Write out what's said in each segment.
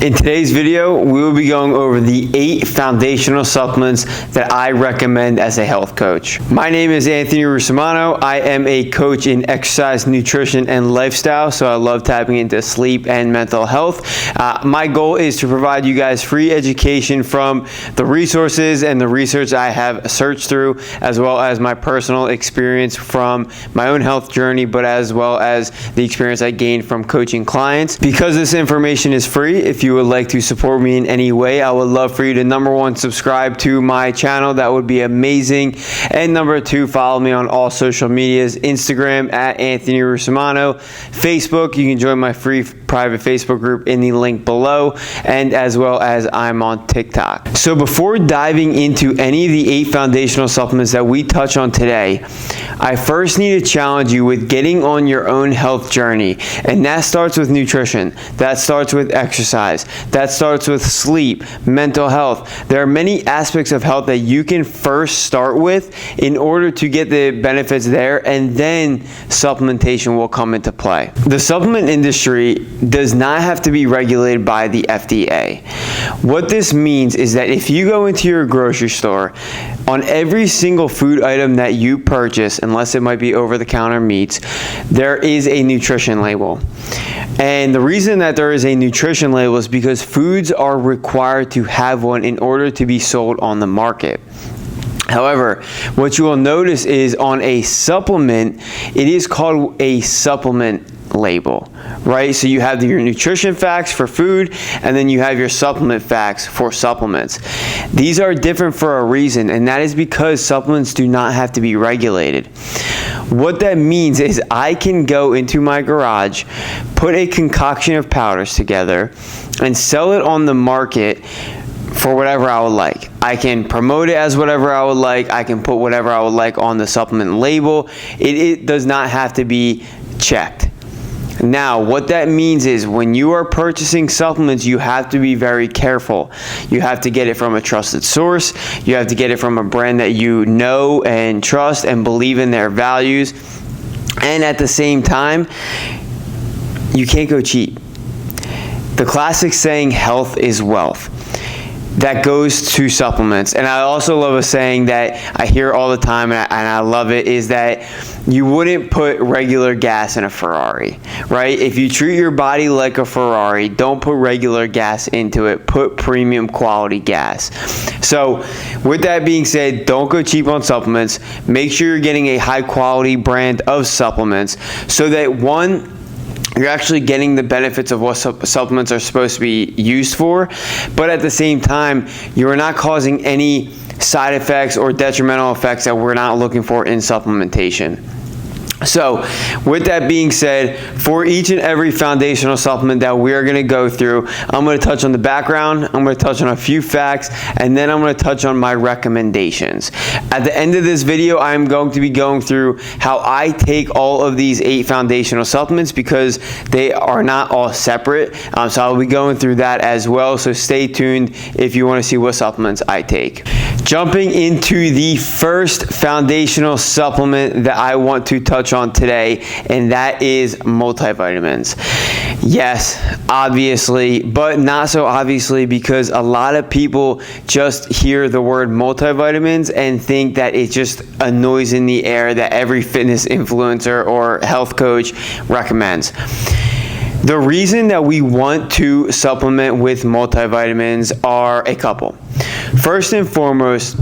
In today's video, we will be going over the 8 foundational supplements that I recommend as a health coach. My name is Anthony Russomanno. I am a coach in exercise, nutrition, and lifestyle, so I love tapping into sleep and mental health. My goal is to provide you guys free education from the resources and the research I have searched through, as well as my personal experience from my own health journey, but as well as the experience I gained from coaching clients. Because this information is free, if you would like to support me in any way, I would love for you to, number 1, subscribe to my channel. That would be amazing. And number 2, follow me on all social medias, Instagram at Anthony Russomanno, Facebook, you can join my free private Facebook group in the link below, and as well as I'm on TikTok. So before diving into any of the 8 foundational supplements that we touch on today, I first need to challenge you with getting on your own health journey. And that starts with nutrition. That starts with exercise. That starts with sleep, mental health. There are many aspects of health that you can first start with in order to get the benefits there, and then supplementation will come into play. The supplement industry does not have to be regulated by the FDA. What this means is that if you go into your grocery store, on every single food item that you purchase, unless it might be over-the-counter meats, there is a nutrition label. And the reason that there is a nutrition label is because foods are required to have one in order to be sold on the market. However, what you will notice is on a supplement, it is called a supplement label, right? So you have your nutrition facts for food, and then you have your supplement facts for supplements. These are different for a reason, and that is because supplements do not have to be regulated. What that means is I can go into my garage, put a concoction of powders together, and sell it on the market for whatever I would like. I can promote it as whatever I would like. I can put whatever I would like on the supplement label. It does not have to be checked. Now, what that means is when you are purchasing supplements, you have to be very careful. You have to get it from a trusted source. You have to get it from a brand that you know and trust and believe in their values. And at the same time, you can't go cheap. The classic saying, health is wealth, that goes to supplements. And I also love a saying that I hear all the time, and I love it, is that you wouldn't put regular gas in a Ferrari, right? If you treat your body like a Ferrari, don't put regular gas into it, put premium quality gas. So with that being said, don't go cheap on supplements. Make sure you're getting a high quality brand of supplements so that, one, you're actually getting the benefits of what supplements are supposed to be used for, but at the same time, you are not causing any side effects or detrimental effects that we're not looking for in supplementation. So with that being said, for each and every foundational supplement that we are going to go through, I'm going to touch on the background, I'm going to touch on a few facts, and then I'm going to touch on my recommendations. At the end of this video, I'm going to be going through how I take all of these 8 foundational supplements, because they are not all separate. So I'll be going through that as well. So stay tuned if you want to see what supplements I take. Jumping into the first foundational supplement that I want to touch on today, and that is multivitamins. Yes, obviously, but not so obviously, because a lot of people just hear the word multivitamins and think that it's just a noise in the air that every fitness influencer or health coach recommends. The reason that we want to supplement with multivitamins are a couple. First and foremost,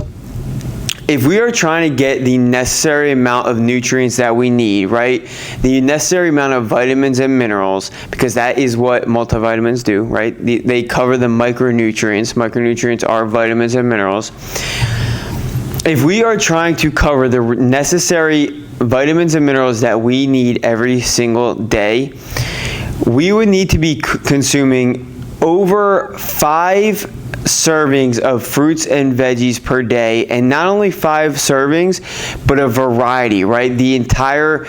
if we are trying to get the necessary amount of nutrients that we need, right? The necessary amount of vitamins and minerals, because that is what multivitamins do, right? They cover the micronutrients. Micronutrients are vitamins and minerals. If we are trying to cover the necessary vitamins and minerals that we need every single day, we would need to be consuming over 5 servings of fruits and veggies per day, and not only 5 servings, but a variety, right? The entire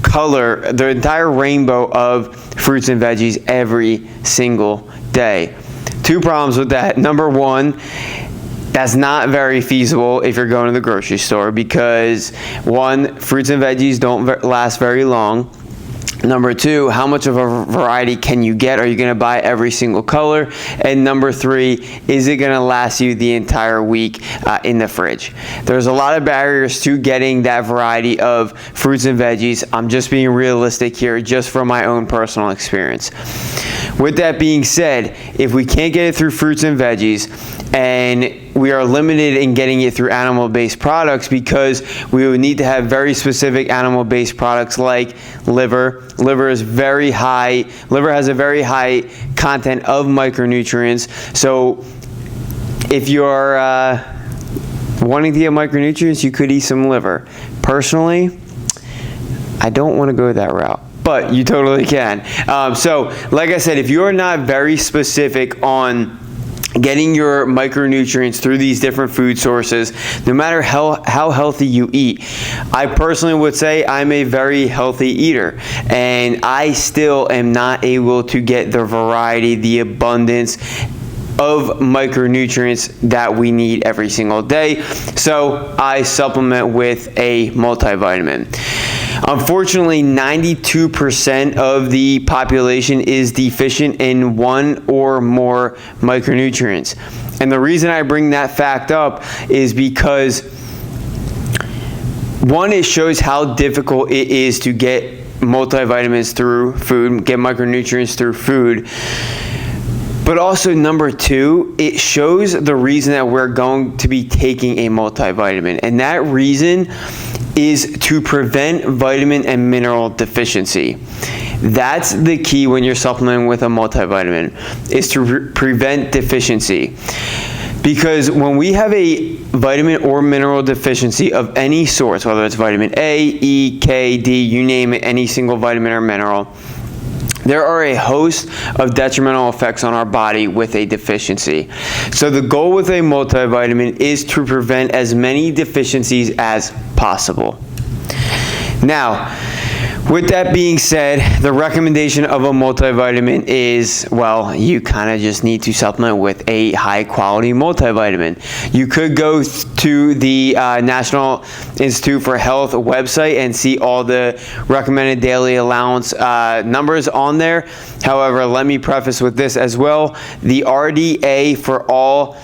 color, the entire rainbow of fruits and veggies every single day. 2 problems with that. Number 1, that's not very feasible if you're going to the grocery store, because 1, fruits and veggies don't last very long. Number 2, how much of a variety can you get? Are you going to buy every single color? And number 3, is it going to last you the entire week in the fridge? There's a lot of barriers to getting that variety of fruits and veggies. I'm just being realistic here, just from my own personal experience. With that being said, if we can't get it through fruits and veggies, and we are limited in getting it through animal-based products because we would need to have very specific animal-based products like liver. Liver has a very high content of micronutrients. So if you're wanting to get micronutrients, you could eat some liver. Personally, I don't want to go that route, but you totally can. So like I said, if you're not very specific on getting your micronutrients through these different food sources, no matter how healthy you eat. I personally would say I'm a very healthy eater, and I still am not able to get the variety, the abundance of micronutrients that we need every single day. So I supplement with a multivitamin. Unfortunately, 92% of the population is deficient in one or more micronutrients. And the reason I bring that fact up is because, one, it shows how difficult it is to get multivitamins through food, get micronutrients through food. But also, number 2, it shows the reason that we're going to be taking a multivitamin. And that reason is to prevent vitamin and mineral deficiency. That's the key when you're supplementing with a multivitamin, is to prevent deficiency. Because when we have a vitamin or mineral deficiency of any sort, whether it's vitamin A, E, K, D, you name it, any single vitamin or mineral, there are a host of detrimental effects on our body with a deficiency. So the goal with a multivitamin is to prevent as many deficiencies as possible. Now, with that being said, the recommendation of a multivitamin is, well, you kind of just need to supplement with a high quality multivitamin. You could go to the National Institute for Health website and see all the recommended daily allowance numbers on there. However, let me preface with this as well. The RDA for all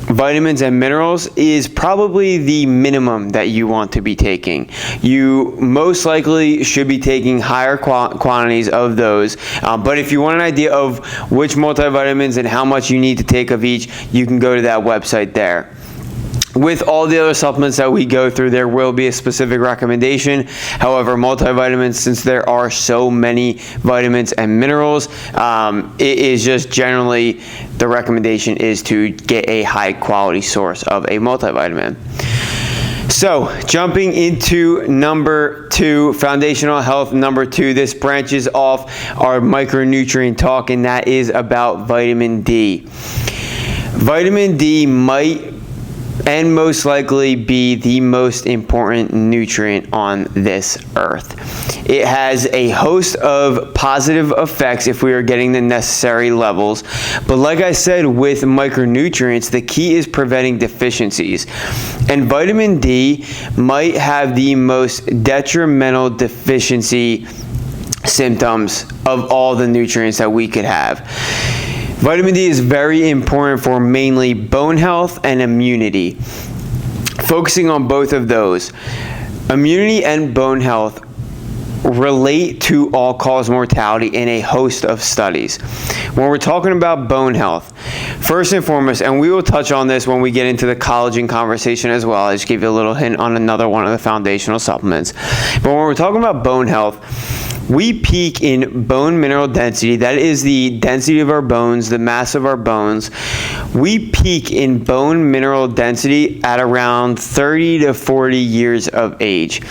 vitamins and minerals is probably the minimum that you want to be taking. You most likely should be taking higher quantities of those, but if you want an idea of which multivitamins and how much you need to take of each, you can go to that website there. With all the other supplements that we go through, there will be a specific recommendation. However, multivitamins, since there are so many vitamins and minerals, it is just generally the recommendation is to get a high quality source of a multivitamin. So, jumping into number 2, foundational health number 2, this branches off our micronutrient talk, and that is about vitamin D. Vitamin D might and most likely be the most important nutrient on this earth. It has a host of positive effects if we are getting the necessary levels, but like I said, with micronutrients, the key is preventing deficiencies. And vitamin D might have the most detrimental deficiency symptoms of all the nutrients that we could have. Vitamin D is very important for mainly bone health and immunity. Focusing on both of those, immunity and bone health relate to all-cause mortality in a host of studies. When we're talking about bone health, first and foremost, and we will touch on this when we get into the collagen conversation as well, I'll just give you a little hint on another one of the foundational supplements. But when we're talking about bone health, we peak in bone mineral density. That is the density of our bones, the mass of our bones. We peak in bone mineral density at around 30 to 40 years of age.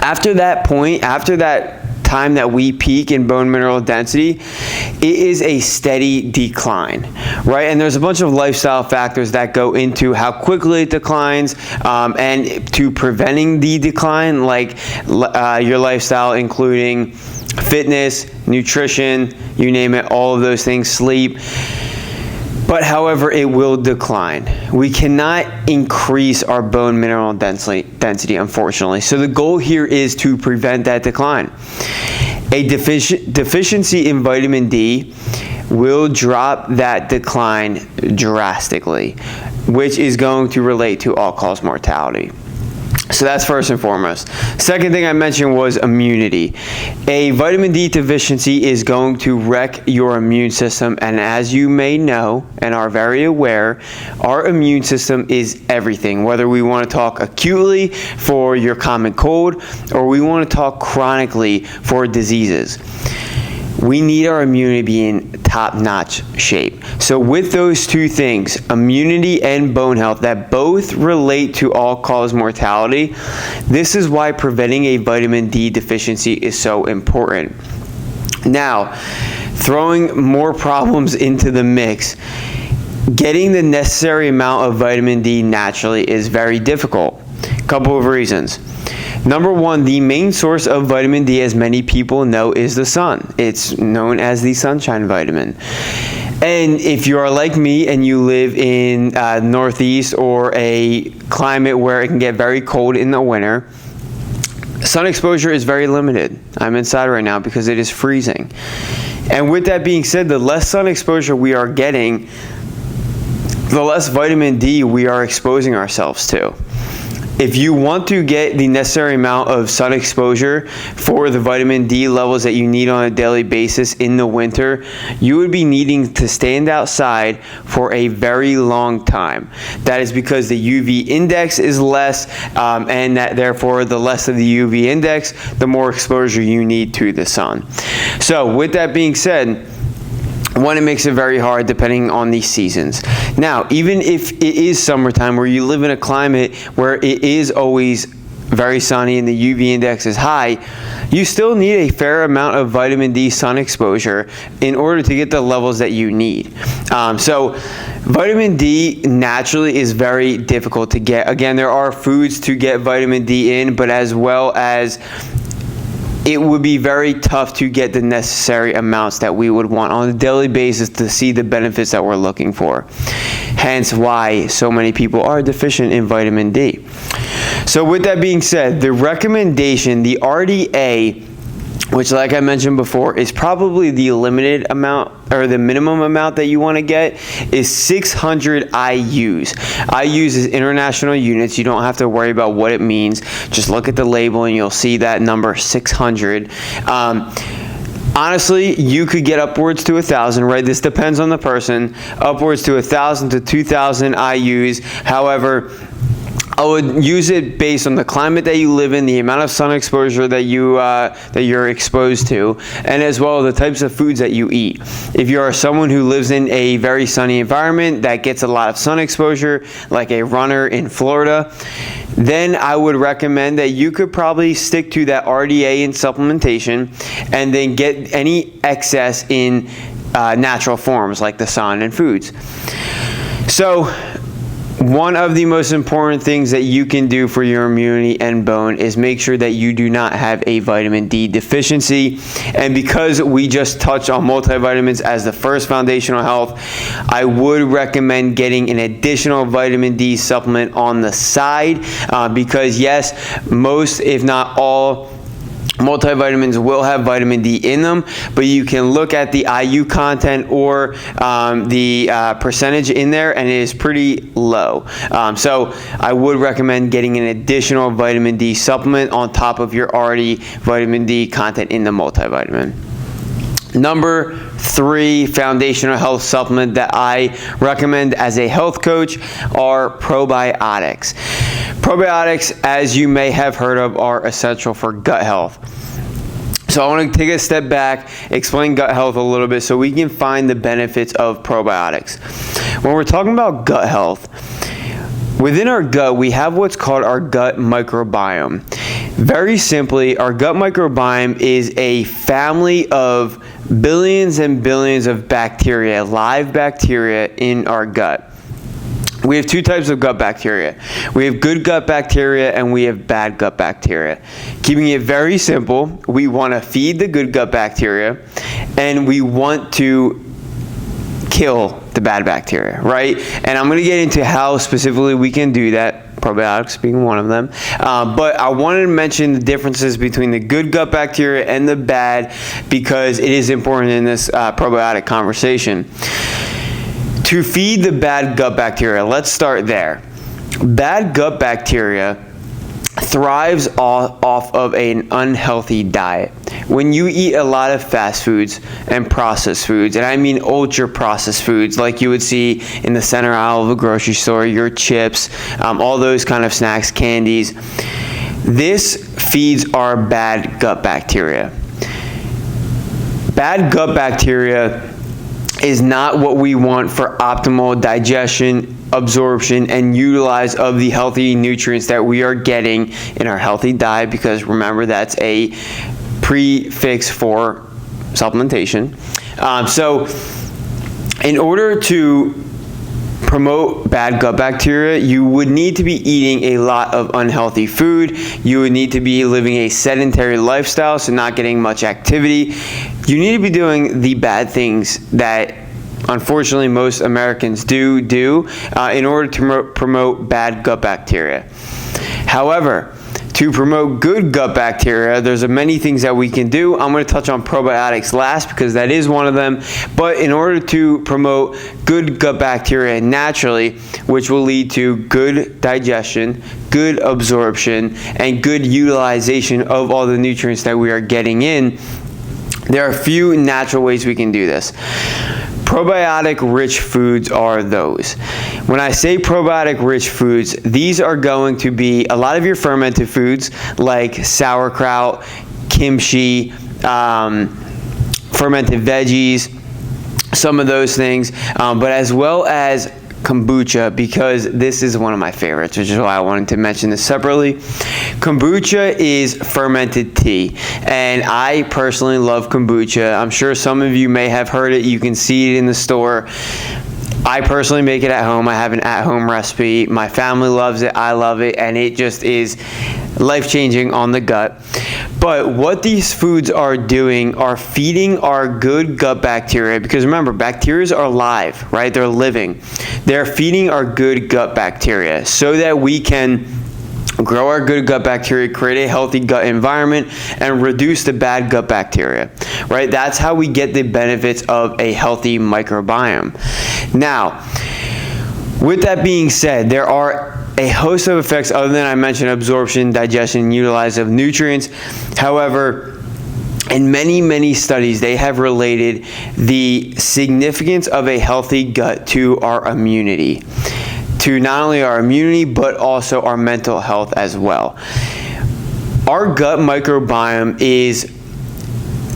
After that point, after that time that we peak in bone mineral density, it is a steady decline, right? And there's a bunch of lifestyle factors that go into how quickly it declines, and to preventing the decline, like your lifestyle, including fitness, nutrition, you name it, all of those things, sleep. But however, it will decline. We cannot increase our bone mineral density, unfortunately. So the goal here is to prevent that decline. A deficiency in vitamin D will drop that decline drastically, which is going to relate to all-cause mortality. So that's first and foremost. Second thing I mentioned was immunity. A vitamin D deficiency is going to wreck your immune system, and as you may know and are very aware, our immune system is everything. Whether we want to talk acutely for your common cold or we want to talk chronically for diseases, we need our immunity to be in top-notch shape. So with those two things, immunity and bone health, that both relate to all-cause mortality, this is why preventing a vitamin D deficiency is so important. Now, throwing more problems into the mix, getting the necessary amount of vitamin D naturally is very difficult. A couple of reasons. Number one, the main source of vitamin D, as many people know, is the sun. It's known as the sunshine vitamin. And if you are like me and you live in Northeast or a climate where it can get very cold in the winter, sun exposure is very limited. I'm inside right now because it is freezing. And with that being said, the less sun exposure we are getting, the less vitamin D we are exposing ourselves to. If you want to get the necessary amount of sun exposure for the vitamin D levels that you need on a daily basis in the winter, you would be needing to stand outside for a very long time. That is because the UV index is less, and that therefore the less of the UV index, the more exposure you need to the sun. So with that being said, one, it makes it very hard depending on these seasons. Now, even if it is summertime where you live in a climate where it is always very sunny and the UV index is high, you still need a fair amount of vitamin D sun exposure in order to get the levels that you need. So vitamin D naturally is very difficult to get. Again, there are foods to get vitamin D in, but as well as it would be very tough to get the necessary amounts that we would want on a daily basis to see the benefits that we're looking for. Hence why so many people are deficient in vitamin D. So with that being said, the recommendation, the RDA, which like I mentioned before, is probably the limited amount or the minimum amount that you want to get, is 600 IUs. IUs is international units. You don't have to worry about what it means. Just look at the label and you'll see that number 600. Honestly, you could get upwards to 1,000, right? This depends on the person. Upwards to 1,000 to 2,000 IUs. However, I would use it based on the climate that you live in, the amount of sun exposure that you're exposed to, and as well as the types of foods that you eat. If you are someone who lives in a very sunny environment that gets a lot of sun exposure, like a runner in Florida, then I would recommend that you could probably stick to that RDA in supplementation and then get any excess in natural forms like the sun and foods. So one of the most important things that you can do for your immunity and bone is make sure that you do not have a vitamin D deficiency. And because we just touched on multivitamins as the first foundational health, I would recommend getting an additional vitamin D supplement on the side because yes, most if not all multivitamins will have vitamin D in them, but you can look at the IU content or the percentage in there, and it is pretty low. So I would recommend getting an additional vitamin D supplement on top of your already vitamin D content in the multivitamin. Number 3 foundational health supplement that I recommend as a health coach are probiotics. Probiotics, as you may have heard of, are essential for gut health. So I want to take a step back, explain gut health a little bit so we can find the benefits of probiotics. When we're talking about gut health, within our gut, we have what's called our gut microbiome. Very simply, our gut microbiome is a family of billions and billions of bacteria, live bacteria in our gut. We have 2 types of gut bacteria. We have good gut bacteria and we have bad gut bacteria. Keeping it very simple, we want to feed the good gut bacteria and we want to kill the bad bacteria, right? And I'm going to get into how specifically we can do that, probiotics being one of them. But I wanted to mention the differences between the good gut bacteria and the bad, because it is important in this probiotic conversation. To feed the bad gut bacteria, let's start there. Bad gut bacteria thrives off of an unhealthy diet. When you eat a lot of fast foods and processed foods, and I mean ultra processed foods like you would see in the center aisle of a grocery store, your chips, all those kind of snacks, candies, this feeds our bad gut bacteria. Bad gut bacteria is not what we want for optimal digestion, absorption, and utilize of the healthy nutrients that we are getting in our healthy diet, because remember, that's a prefix for supplementation. So in order to promote bad gut bacteria, you would need to be eating a lot of unhealthy food. You would need to be living a sedentary lifestyle, so not getting much activity. You need to be doing the bad things that unfortunately most Americans do in order to promote bad gut bacteria. However, to promote good gut bacteria, there's many things that we can do. I'm going to touch on probiotics last because that is one of them. But in order to promote good gut bacteria naturally, which will lead to good digestion, good absorption, and good utilization of all the nutrients that we are getting in, there are a few natural ways we can do this. Probiotic-rich foods are those. When I say probiotic-rich foods, these are going to be a lot of your fermented foods like sauerkraut, kimchi, fermented veggies, some of those things, but as well as kombucha, because this is one of my favorites, which is why I wanted to mention this separately. Kombucha is fermented tea, and I personally love kombucha. I'm sure some of you may have heard it. You can see it in the store. I personally make it at home. I have an at-home recipe. My family loves it. I love it, and it just is life-changing on the gut. But what these foods are doing are feeding our good gut bacteria, because remember, bacteria are alive, right? They're living. They're feeding our good gut bacteria so that we can grow our good gut bacteria, create a healthy gut environment, and reduce the bad gut bacteria, right? That's how we get the benefits of a healthy microbiome. Now, with that being said, there are a host of effects other than I mentioned absorption, digestion, and utilization of nutrients. However, in many studies, they have related the significance of a healthy gut to our immunity, to not only our immunity, but also our mental health as well. Our gut microbiome is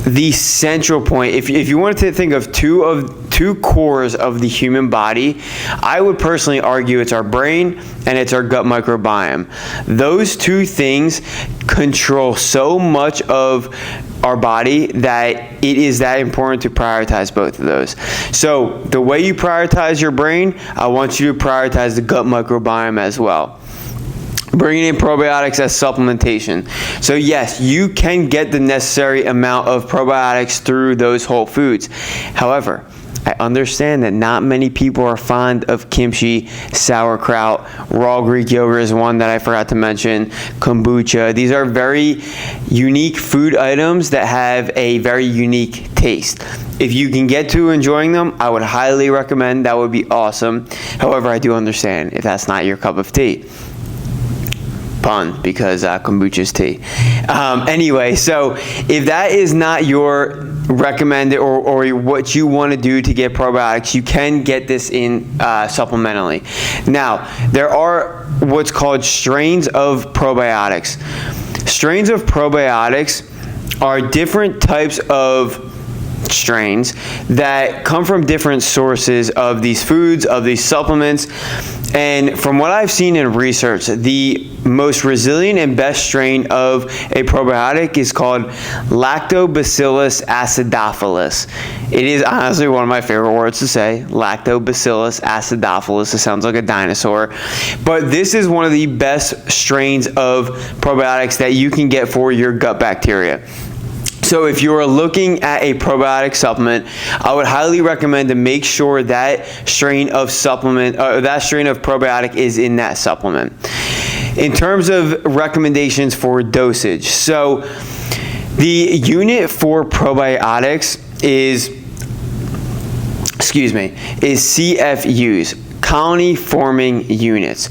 the central point. If you wanted to think of two cores of the human body, I would personally argue it's our brain and it's our gut microbiome. Those two things control so much of our body that it is that important to prioritize both of those. So the way you prioritize your brain, I want you to prioritize the gut microbiome as well. Bringing in probiotics as supplementation. So yes, you can get the necessary amount of probiotics through those whole foods. However, I understand that not many people are fond of kimchi, sauerkraut, raw Greek yogurt is one that I forgot to mention, kombucha. These are very unique food items that have a very unique taste. If you can get to enjoying them, I would highly recommend. That would be awesome. However, I do understand if that's not your cup of tea. Pun, because kombucha is tea. Anyway, so if that is not your recommended or what you want to do to get probiotics, you can get this in supplementally. Now, there are what's called strains of probiotics. Strains of probiotics are different types of strains that come from different sources of these foods, of these supplements. And from what I've seen in research, the most resilient and best strain of a probiotic is called Lactobacillus acidophilus. It is honestly one of my favorite words to say, Lactobacillus acidophilus. It sounds like a dinosaur. But this is one of the best strains of probiotics that you can get for your gut bacteria. So if you're looking at a probiotic supplement, I would highly recommend to make sure that strain of probiotic is in that supplement. In terms of recommendations for dosage, so the unit for probiotics is CFUs, colony forming units.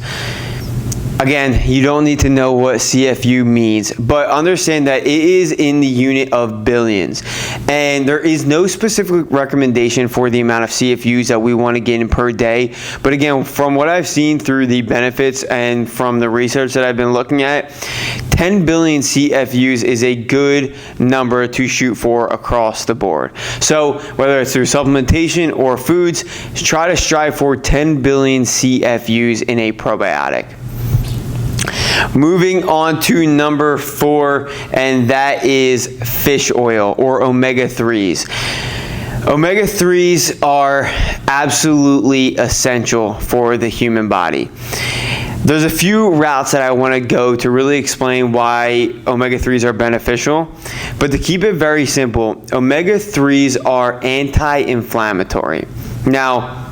Again, you don't need to know what CFU means, but understand that it is in the unit of billions. And there is no specific recommendation for the amount of CFUs that we want to get in per day. But again, from what I've seen through the benefits and from the research that I've been looking at, 10 billion CFUs is a good number to shoot for across the board. So whether it's through supplementation or foods, try to strive for 10 billion CFUs in a probiotic. Moving on to number 4, and that is fish oil or omega-3s. Omega-3s are absolutely essential for the human body. There's a few routes that I want to go to really explain why omega-3s are beneficial, but to keep it very simple, omega-3s are anti-inflammatory. Now,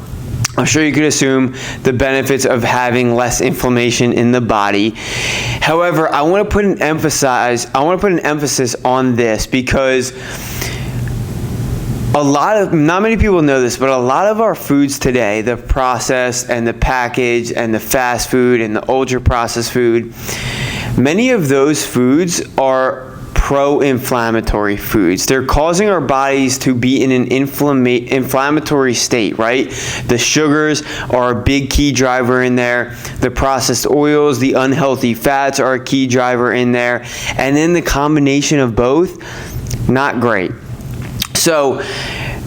I'm sure you could assume the benefits of having less inflammation in the body. However, I want to put an emphasis on this because not many people know this, but a lot of our foods today, the processed and the packaged and the fast food and the ultra processed food, many of those foods are pro-inflammatory foods. They're causing our bodies to be in an inflammatory state, right? The sugars are a big key driver in there. The processed oils, the unhealthy fats are a key driver in there. And then the combination of both, not great. So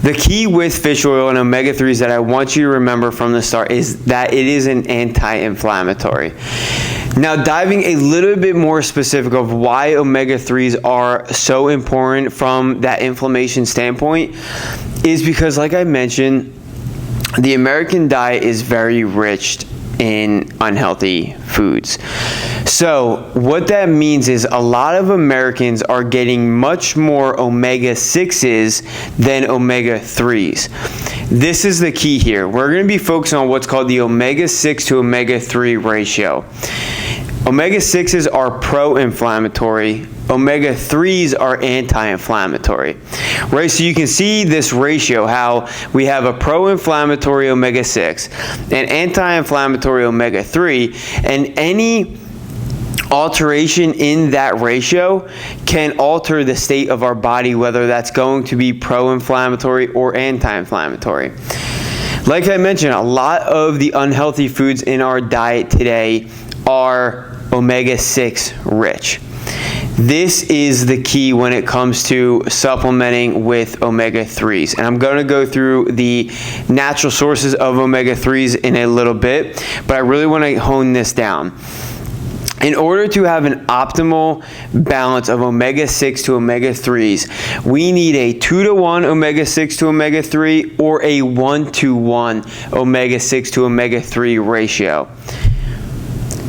the key with fish oil and omega-3s that I want you to remember from the start is that it is an anti-inflammatory. Now, diving a little bit more specific of why omega-3s are so important from that inflammation standpoint is because, like I mentioned, the American diet is very rich in unhealthy foods. So what that means is a lot of Americans are getting much more omega-6s than omega-3s. This is the key here. We're going to be focusing on what's called the omega-6 to omega-3 ratio. Omega-6s are pro-inflammatory. Omega-3s are anti-inflammatory, right? So you can see this ratio, how we have a pro-inflammatory omega-6, an anti-inflammatory omega-3, and any alteration in that ratio can alter the state of our body, whether that's going to be pro-inflammatory or anti-inflammatory. Like I mentioned, a lot of the unhealthy foods in our diet today are omega-6 rich. This is the key when it comes to supplementing with omega-3s. And I'm going to go through the natural sources of omega-3s in a little bit, but I really want to hone this down. In order to have an optimal balance of omega-6 to omega-3s, we need a 2-to-1 omega-6 to omega-3 or a 1-to-1 omega-6 to omega-3 ratio.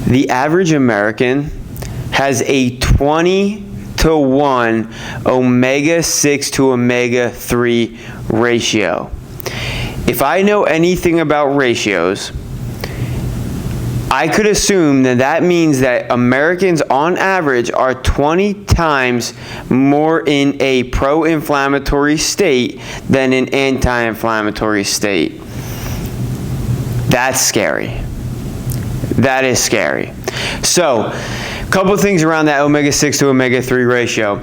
The average American has a 20-to-1 omega-6 to omega-3 ratio. If I know anything about ratios, I could assume that that means that Americans on average are 20 times more in a pro-inflammatory state than an anti-inflammatory state. That's scary. That is scary. So, a couple of things around that omega-6 to omega-3 ratio.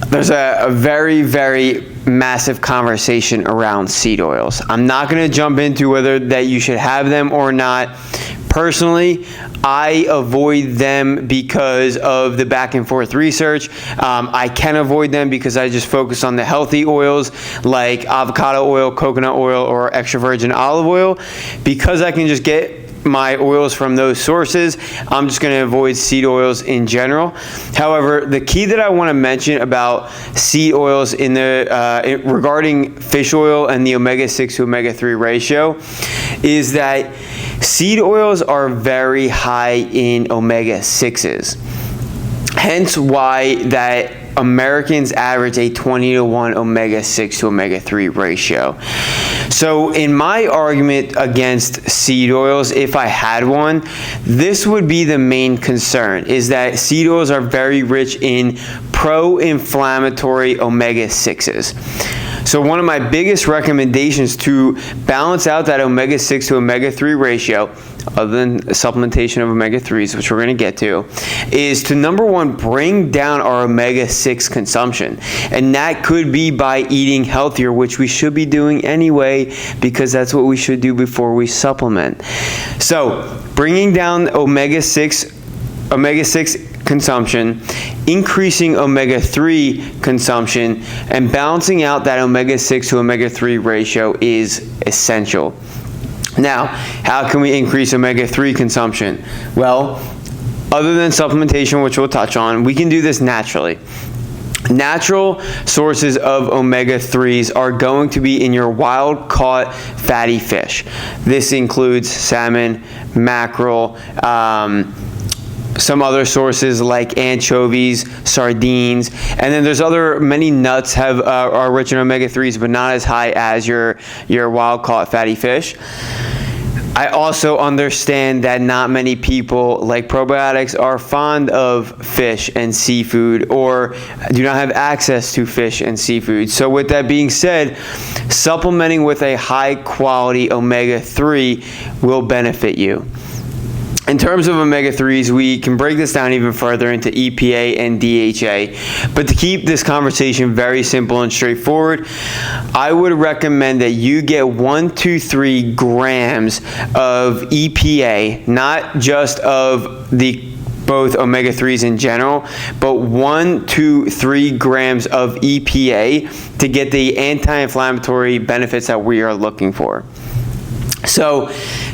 There's a very, very massive conversation around seed oils. I'm not going to jump into whether that you should have them or not. Personally, I avoid them because of the back and forth research. I can avoid them because I just focus on the healthy oils like avocado oil, coconut oil, or extra virgin olive oil. Because I can just get my oils from those sources, I'm just going to avoid seed oils in general. However, the key that I want to mention about seed oils regarding fish oil and the omega-6 to omega-3 ratio is that seed oils are very high in omega-6s. Hence why that Americans average a 20-to-1 omega-6 to omega-3 ratio. So in my argument against seed oils, if I had one, this would be the main concern, is that seed oils are very rich in pro-inflammatory omega-6s. So one of my biggest recommendations to balance out that omega-6 to omega-3 ratio, other than supplementation of omega-3s, which we're going to get to, is to, number one, bring down our omega-6 consumption. And that could be by eating healthier, which we should be doing anyway, because that's what we should do before we supplement. So bringing down omega-6 consumption, increasing omega-3 consumption, and balancing out that omega-6 to omega-3 ratio is essential. Now, how can we increase omega-3 consumption? Well, other than supplementation, which we'll touch on, we can do this naturally. Natural sources of omega-3s are going to be in your wild-caught fatty fish. This includes salmon, mackerel, some other sources like anchovies, sardines, and then there's many nuts are rich in omega-3s, but not as high as your wild-caught fatty fish. I also understand that not many people, like probiotics, are fond of fish and seafood, or do not have access to fish and seafood. So with that being said, supplementing with a high-quality omega-3 will benefit you. In terms of omega-3s, we can break this down even further into EPA and DHA. But to keep this conversation very simple and straightforward, I would recommend that you get 1 to 3 grams of EPA, not just of both omega-3s in general, but 1 to 3 grams of EPA to get the anti-inflammatory benefits that we are looking for. So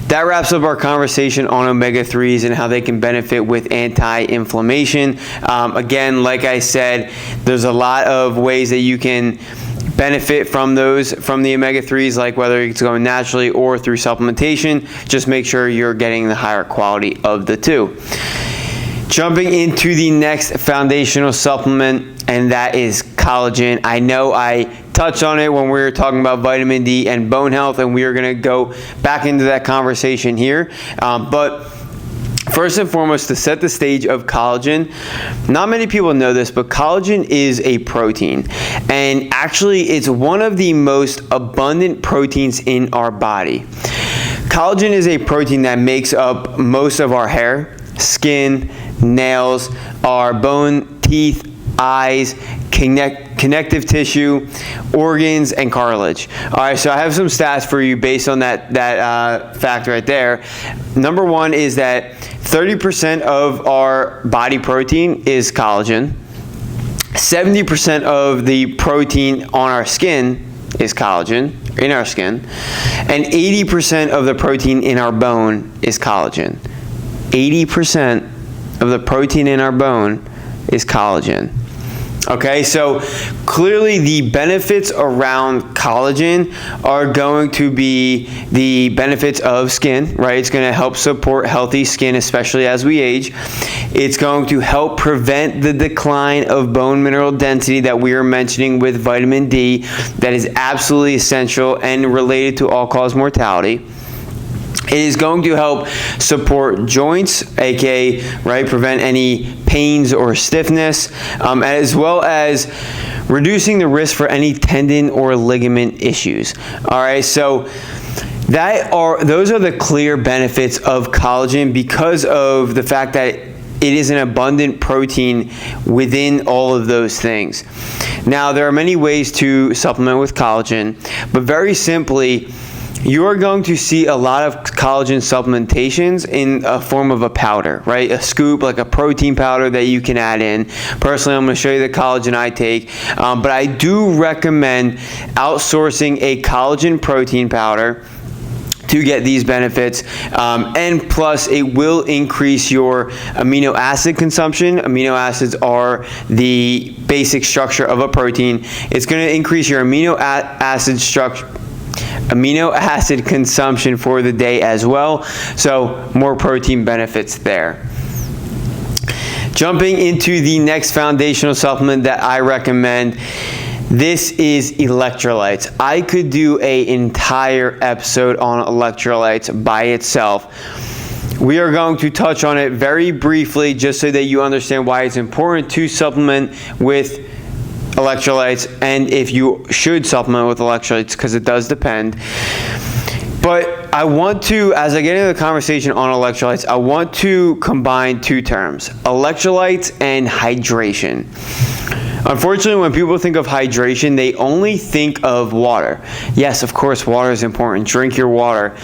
that wraps up our conversation on omega-3s and how they can benefit with anti-inflammation. Again, like I said, there's a lot of ways that you can benefit from the omega-3s, like whether it's going naturally or through supplementation. Just make sure you're getting the higher quality of the two. Jumping into the next foundational supplement, and that is collagen. I know I touched on it when we were talking about vitamin D and bone health, and we are going to go back into that conversation here. But first and foremost, to set the stage of collagen, not many people know this, but collagen is a protein. And actually, it's one of the most abundant proteins in our body. Collagen is a protein that makes up most of our hair, skin, nails, our bone, teeth, eyes, connective tissue, organs, and cartilage. All right, so I have some stats for you based on that fact right there. Number one is that 30% of our body protein is collagen. 70% of the protein on our skin is collagen, in our skin. And 80% of the protein in our bone is collagen. 80% of the protein in our bone is collagen. Okay, so clearly the benefits around collagen are going to be the benefits of skin, right? It's going to help support healthy skin, especially as we age. It's going to help prevent the decline of bone mineral density that we are mentioning with vitamin D, that is absolutely essential and related to all-cause mortality. It is going to help support joints, aka prevent any pains or stiffness, as well as reducing the risk for any tendon or ligament issues. All right, so those are the clear benefits of collagen because of the fact that it is an abundant protein within all of those things. Now, there are many ways to supplement with collagen, but very simply, you're going to see a lot of collagen supplementations in a form of a powder, right? A scoop, like a protein powder that you can add in. Personally, I'm going to show you the collagen I take, but I do recommend outsourcing a collagen protein powder to get these benefits, and plus it will increase your amino acid consumption. Amino acids are the basic structure of a protein. It's going to increase your amino acid consumption for the day as well, so more protein benefits there. Jumping into the next foundational supplement that I recommend, this is electrolytes. I could do an entire episode on electrolytes by itself. We are going to touch on it very briefly just so that you understand why it's important to supplement with electrolytes and if you should supplement with electrolytes, because it does depend. But I want to, as I get into the conversation on electrolytes, I want to combine two terms, electrolytes and hydration. Unfortunately, when people think of hydration, they only think of water. Yes, of course, water is important. Drink your water.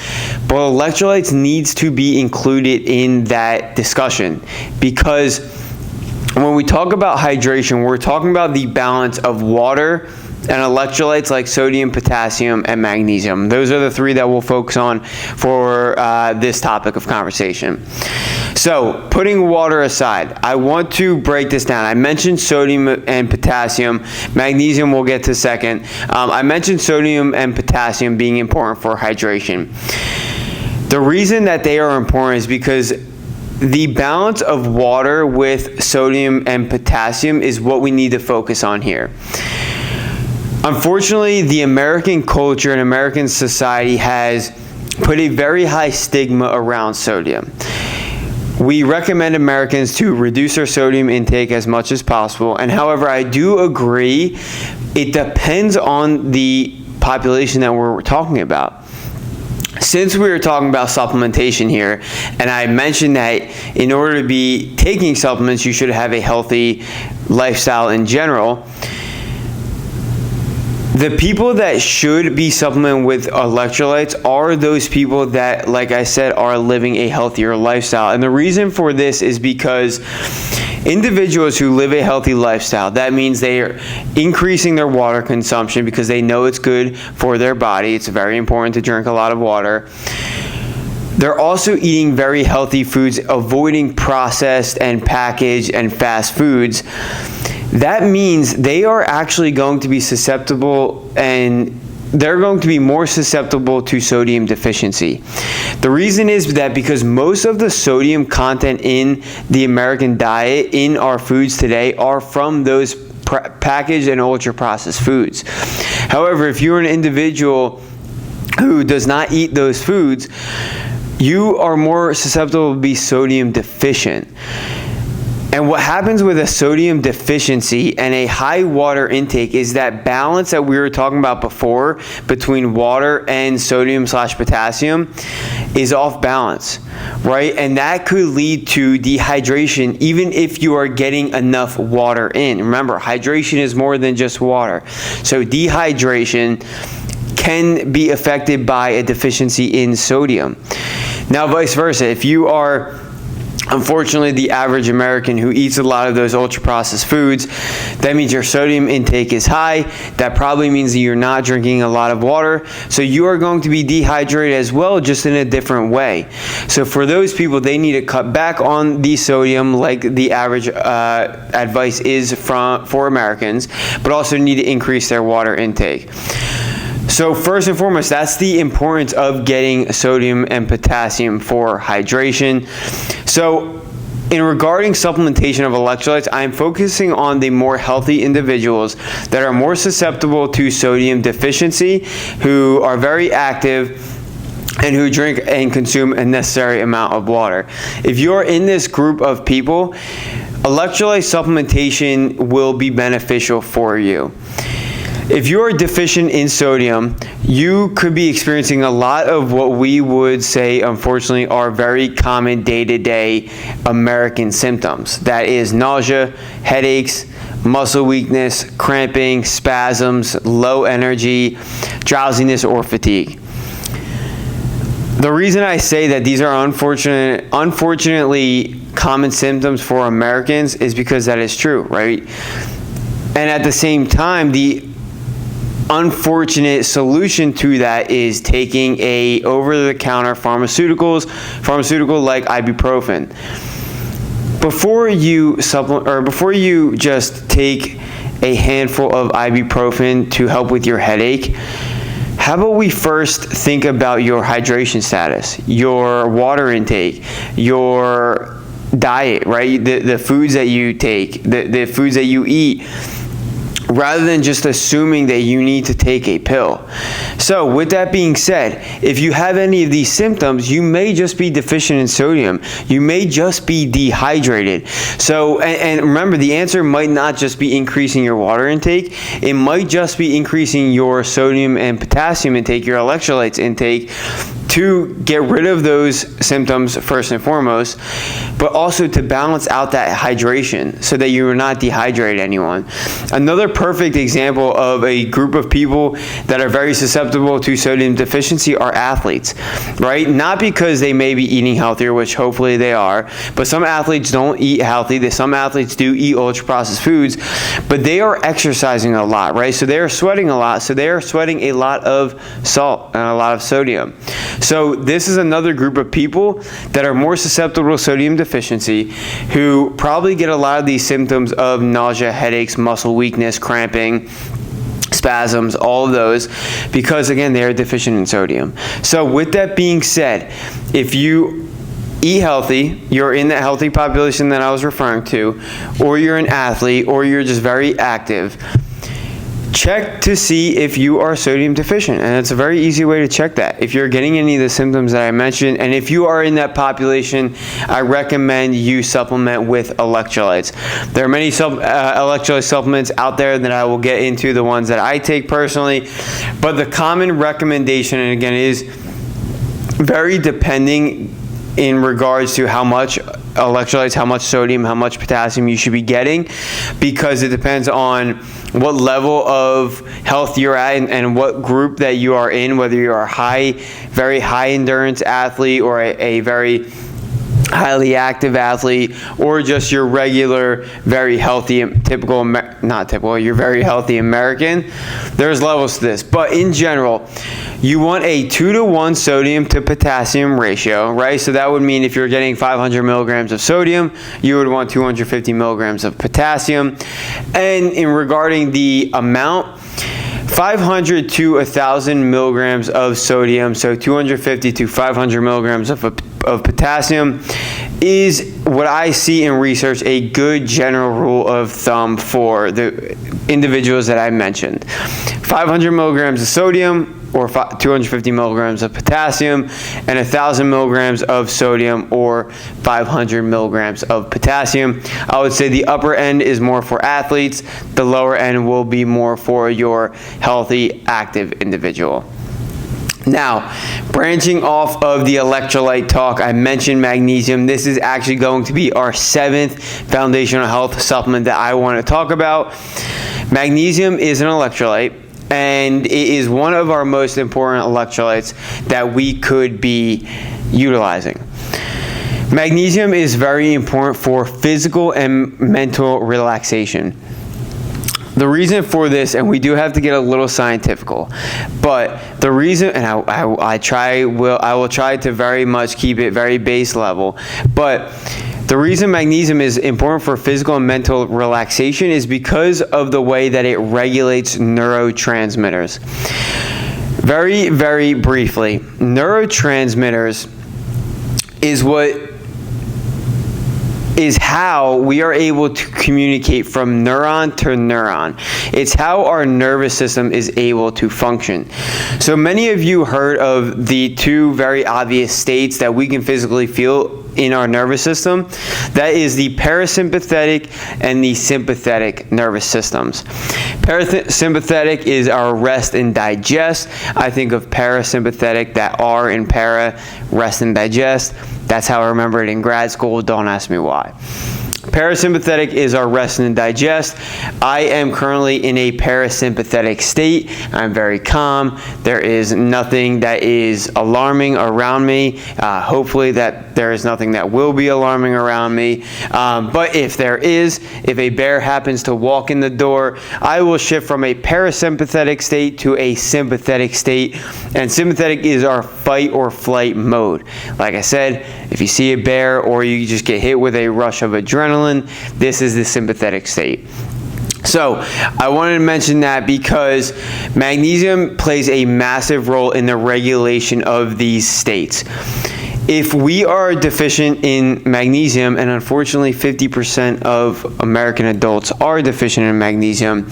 But electrolytes needs to be included in that discussion, because when we talk about hydration, we're talking about the balance of water and electrolytes like sodium, potassium, and magnesium. Those are the three that we'll focus on for this topic of conversation. So, putting water aside, I want to break this down. I mentioned sodium and potassium. Magnesium we'll get to second. I mentioned sodium and potassium being important for hydration. The reason that they are important is because the balance of water with sodium and potassium is what we need to focus on here. Unfortunately, the American culture and American society has put a very high stigma around sodium. We recommend Americans to reduce their sodium intake as much as possible, and however, I do agree, it depends on the population that we're talking about. Since we were talking about supplementation here, and I mentioned that in order to be taking supplements, you should have a healthy lifestyle in general. The people that should be supplementing with electrolytes are those people that, like I said, are living a healthier lifestyle. And the reason for this is because individuals who live a healthy lifestyle, that means they are increasing their water consumption because they know it's good for their body. It's very important to drink a lot of water. They're also eating very healthy foods, avoiding processed and packaged and fast foods. That means they are actually going to be susceptible, and they're going to be more susceptible to sodium deficiency. The reason is that because most of the sodium content in the American diet, in our foods today, are from those packaged and ultra-processed foods. However, if you're an individual who does not eat those foods, you are more susceptible to be sodium deficient. And what happens with a sodium deficiency and a high water intake is that balance that we were talking about before between water and sodium/potassium is off balance, right? And that could lead to dehydration even if you are getting enough water in. Remember, hydration is more than just water. So dehydration can be affected by a deficiency in sodium. Now, vice versa, if you are unfortunately the average American who eats a lot of those ultra-processed foods, that means your sodium intake is high. That probably means that you're not drinking a lot of water. So you are going to be dehydrated as well, just in a different way. So for those people, they need to cut back on the sodium like the average advice is for Americans, but also need to increase their water intake. So first and foremost, that's the importance of getting sodium and potassium for hydration. So in regarding supplementation of electrolytes, I'm focusing on the more healthy individuals that are more susceptible to sodium deficiency, who are very active, and who drink and consume a necessary amount of water. If you're in this group of people, electrolyte supplementation will be beneficial for you. If you are deficient in sodium, you could be experiencing a lot of what we would say, unfortunately, are very common day-to-day American symptoms. That is nausea, headaches, muscle weakness, cramping, spasms, low energy, drowsiness, or fatigue. The reason I say that these are unfortunately common symptoms for Americans is because that is true, right? And at the same time, the unfortunate solution to that is taking a over-the-counter pharmaceutical like ibuprofen. Before you supplement, or before you just take a handful of ibuprofen to help with your headache, how about we first think about your hydration status, your water intake, your diet, right? The foods that you take, the foods that you eat, rather than just assuming that you need to take a pill. So with that being said, if you have any of these symptoms, you may just be deficient in sodium. You may just be dehydrated. So, and remember, the answer might not just be increasing your water intake. It might just be increasing your sodium and potassium intake, your electrolytes intake, to get rid of those symptoms first and foremost, but also to balance out that hydration so that you are not dehydrated anyone. Another perfect example of a group of people that are very susceptible to sodium deficiency are athletes, right? Not because they may be eating healthier, which hopefully they are, but some athletes don't eat healthy. Some athletes do eat ultra-processed foods, but they are exercising a lot, right? So they are sweating a lot. So they are sweating a lot of salt and a lot of sodium. So this is another group of people that are more susceptible to sodium deficiency, who probably get a lot of these symptoms of nausea, headaches, muscle weakness, cramping, spasms, all of those, because again, they are deficient in sodium. So with that being said, if you eat healthy, you're in that healthy population that I was referring to, or you're an athlete, or you're just very active, check to see if you are sodium deficient, and it's a very easy way to check that. If you're getting any of the symptoms that I mentioned, and if you are in that population, I recommend you supplement with electrolytes. There are many electrolyte supplements out there that I will get into, the ones that I take personally, but the common recommendation, and again, is very depending in regards to how much electrolytes, how much sodium, how much potassium you should be getting, because it depends on what level of health you're at and what group that you are in, whether you're a very high endurance athlete or a very highly active athlete, or just your regular, very healthy, you're very healthy American. There's levels to this, but in general, you want a 2-to-1 sodium to potassium ratio, right? So that would mean if you're getting 500 milligrams of sodium, you would want 250 milligrams of potassium. And in regarding the amount, 500 to 1,000 milligrams of sodium, so 250 to 500 milligrams of potassium, is what I see in research a good general rule of thumb for the individuals that I mentioned. 500 milligrams of sodium, or 250 milligrams of potassium, and 1,000 milligrams of sodium, or 500 milligrams of potassium. I would say the upper end is more for athletes. The lower end will be more for your healthy, active individual. Now, branching off of the electrolyte talk, I mentioned magnesium. This is actually going to be our 7th foundational health supplement that I want to talk about. Magnesium is an electrolyte, and it is one of our most important electrolytes that we could be utilizing. Magnesium is very important for physical and mental relaxation. The reason for this, and we do have to get a little scientific, but the reason, and I will try to very much keep it very base level, but the reason magnesium is important for physical and mental relaxation is because of the way that it regulates neurotransmitters. Very, very briefly, neurotransmitters is how we are able to communicate from neuron to neuron. It's how our nervous system is able to function. So many of you heard of the two very obvious states that we can physically feel in our nervous system. That is the parasympathetic and the sympathetic nervous systems. Parasympathetic is our rest and digest. I think of parasympathetic, that R in para, rest and digest. That's how I remember it in grad school. Don't ask me why. Parasympathetic is our rest and digest. I am currently in a parasympathetic state. I'm very calm. There is nothing that is alarming around me. Hopefully that there is nothing that will be alarming around me. But if a bear happens to walk in the door, I will shift from a parasympathetic state to a sympathetic state. And sympathetic is our fight or flight mode. Like I said, if you see a bear or you just get hit with a rush of adrenaline, this is the sympathetic state. So I wanted to mention that because magnesium plays a massive role in the regulation of these states. if we are deficient in magnesium, and unfortunately 50% of American adults are deficient in magnesium,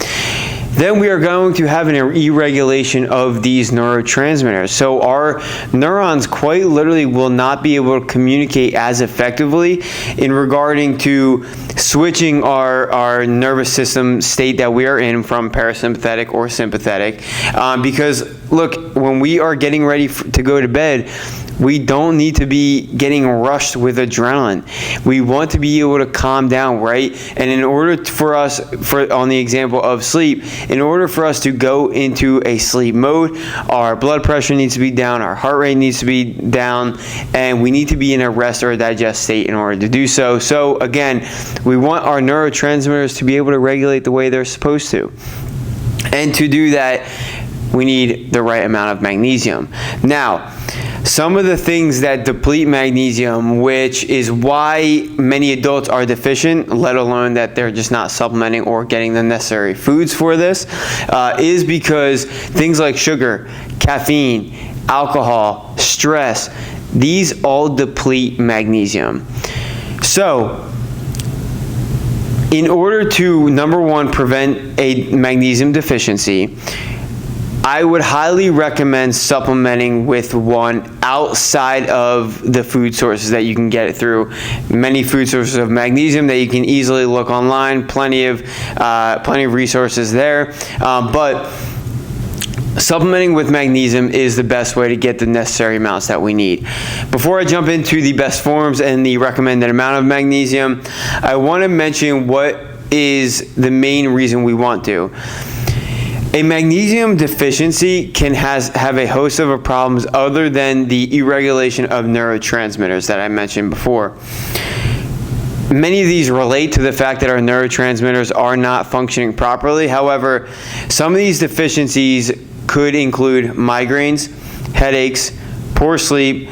then we are going to have an irregulation of these neurotransmitters. So our neurons quite literally will not be able to communicate as effectively in regarding to switching our nervous system state that we are in from parasympathetic or sympathetic. Because look, when we are getting ready to go to bed, we don't need to be getting rushed with adrenaline. We want to be able to calm down, right? And in order for us, on the example of sleep, in order for us to go into a sleep mode, our blood pressure needs to be down, our heart rate needs to be down, and we need to be in a rest or a digest state in order to do so. So again, we want our neurotransmitters to be able to regulate the way they're supposed to. And to do that, we need the right amount of magnesium. Now, some of the things that deplete magnesium, which is why many adults are deficient, let alone that they're just not supplementing or getting the necessary foods for this, is because things like sugar, caffeine, alcohol, stress, these all deplete magnesium. So, in order to, number one, prevent a magnesium deficiency, I would highly recommend supplementing with one outside of the food sources that you can get it through. Many food sources of magnesium that you can easily look online. Plenty of resources there. But supplementing with magnesium is the best way to get the necessary amounts that we need. Before I jump into the best forms and the recommended amount of magnesium, I want to mention what is the main reason we want to. A magnesium deficiency can have a host of problems other than the irregulation of neurotransmitters that I mentioned before. Many of these relate to the fact that our neurotransmitters are not functioning properly. However, some of these deficiencies could include migraines, headaches, poor sleep,